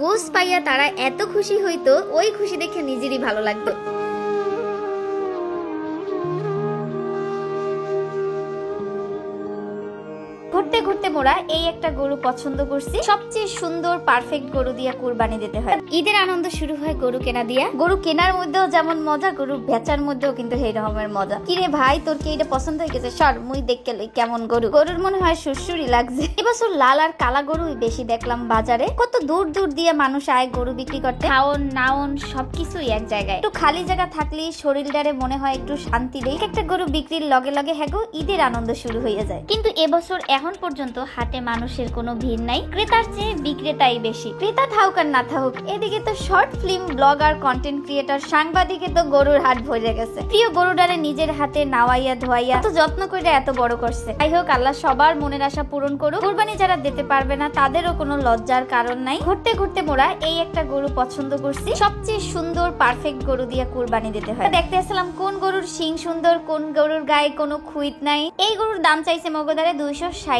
গোস পাইয়া তারা এত খুশি হইতো, ওই খুশি দেখে নিজেরই ভালো লাগতো। ঘুরতে ঘুরতে মোরা এই একটা গরু পছন্দ করছি, সবচেয়ে সুন্দর পারফেক্ট গরু দিয়ে কুরবানি দিতে হয়। ঈদের আনন্দ শুরু হয় গরু কেনা দিয়া। গরু কেনার মধ্যেও যেমন মজা, গরু বেচার মধ্যেও কিন্তু সেই রকমের মজা। কিরে ভাই, তোর কি এটা পছন্দ হয়ে গেছে? সর, মুই দেখতে লই কেমন গরু। গরুর মনে হয় সুরসুরি লাগছে। এবছর লাল আর কালা গরুই বেশি দেখলাম বাজারে। কত দূর দূর দিয়ে মানুষ আয় গরু বিক্রি করতে। খাওন নাওন সবকিছুই এক জায়গায়। একটু খালি জায়গা থাকলে শরীরটারে মনে হয় একটু শান্তি দেয়। একটা গরু বিক্রির লগে লগে হ্যাগো ঈদের আনন্দ শুরু হয়ে যায়। কিন্তু এবছর এখন পর্যন্ত হাটে মানুষের কোনো ভিড় নাই, ক্রেতার চেয়ে বিক্রেতাই বেশি। ক্রেতা থাকুক আর না থাকুক, এদিকে তো short film blogger, content creator, সাংবাদিকে তো গরুর হাট ভরে গেছে। প্রিয় গরুটারে নিজের হাতে নাওয়াইয়া ধোয়াইয়া এত যত্ন করে এত বড় করছে। যাই হোক, আল্লাহ সবার মনের আশা পূরণ করুক। কুরবানি যারা দিতে পারবে না তাদেরও কোনো লজ্জার কারণ নাই। ঘুরতে ঘুরতে মোরা এই একটা গরু পছন্দ করছি, সবচেয়ে সুন্দর পারফেক্ট গরু দিয়ে কুরবানি দিতে হয়। দেখতে আসলাম কোন গরুর শিং সুন্দর, কোন গরুর গায়ে কোনো খুঁত নাই। এই গরুর দাম চাইছে মগদারে 2,60,000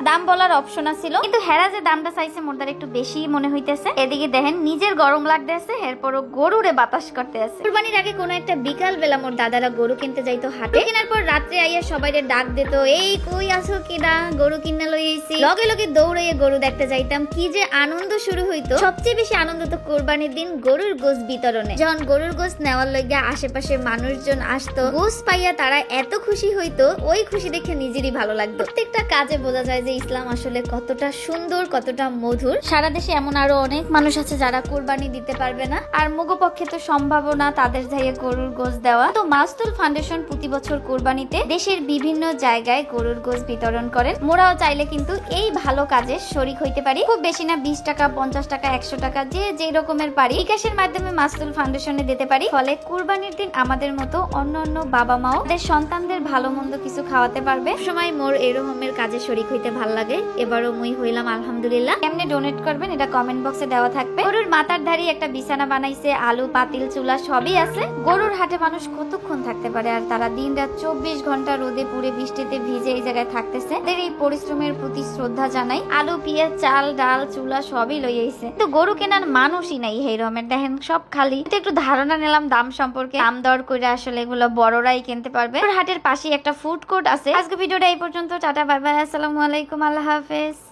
দাম বলার অপশন আছিল, কিন্তু হেরা যে দামটা চাইছে মোরদার একটু বেশি মনে হইতেছে। এদিকে দেখেন নিজের গরম লাগতেছে, এরপরও গরুরে বাতাস করতে আছে। কুরবানির আগে কোনো একটা বিকাল বেলা মোর দাদারা গরু কিনতে যাইতো হাটে। কেনার পর রাত্রে আইয়া সবাইরে ডাক দিত, এই কই আছো কিনা, গরু কিনা লই আইছি। লগে লগে দৌড়াইয়া গরু দেখতে যাইতাম। কি যে আনন্দ শুরু হইতো। সবচেয়ে বেশি আনন্দ তো কুরবানির দিন গরুর গোশ বিতরণে। যখন গরুর গোশ নেওয়ার লইগা আশেপাশে মানুষজন আসতো, গোশ পাইয়া তারা এত খুশি হইতো, ওই খুশি দেখে নিজেরই ভালো লাগতো। প্রত্যেকটা কাজে বোঝা যায় যে ইসলাম আসলে কতটা সুন্দর, কতটা মধুর। সারা দেশে এমন আরো অনেক মানুষ আছে যারা কুরবানি দিতে পারবে না, আর মুগো পক্ষে তো সম্ভাবনা তাদের যাইয়ে গরুর গোশ দেওয়া। তো মাসতুল ফাউন্ডেশন প্রতি বছর কুরবানিতে দেশের বিভিন্ন জায়গায় গরুর গোশ বিতরণ করেন। মোরাও চাইলে কিন্তু এই ভালো কাজে শরীক হইতে পারি। খুব বেশি না, 20 টাকা, 50 টাকা, 100 টাকা, যে যে রকমের পারি বিকাশের মাধ্যমে মাসতুল ফাউন্ডেশনে দিতে পারি। ফলে কুরবানির দিন আমাদের মতো অন্য অন্য বাবা মাও তাদের সন্তানদের ভালো মন্দ কিছু খাওয়াতে পারবে। সময় মোর এরকমের কাজে শরীক হইতে ভাল লাগে। এবারও মুই হইলাম আলহামদুলিল্লাহ। কেমনে ডোনেট করবেন এটা কমেন্ট বক্সে দেওয়া থাকবে। গরুর মাথার ধারি একটা বিছানা বানাইছে, আলু, পাতিল, চুলা সবই আছে। গরুর হাটে মানুষ কতক্ষণ থাকতে পারে, আর তারা দিন রাত 24 ঘন্টা রোদে পুড়ে বৃষ্টিতে ভিজে এই জায়গায় থাকতেছে। তাদের এই পরিশ্রমের প্রতি শ্রদ্ধা জানাই। আলু, পেঁয়াজ, চাল, ডাল, চুলা সবই লই আইছে, কিন্তু গরু কেনার মানুষই নাই। এই রকমের দেখেন সব খালি। একটু ধারণা নিলাম দাম সম্পর্কে। দাম দর করে আসলে এগুলো বড়রাই কিনতে পারবে। হাটের পাশে একটা ফুড কোর্ট আছে। আজকে ভিডিওটা এই পর্যন্ত। টাটা, বাই বাই, আসসালামু আলাইকুম, আল্লাহ হাফেজ।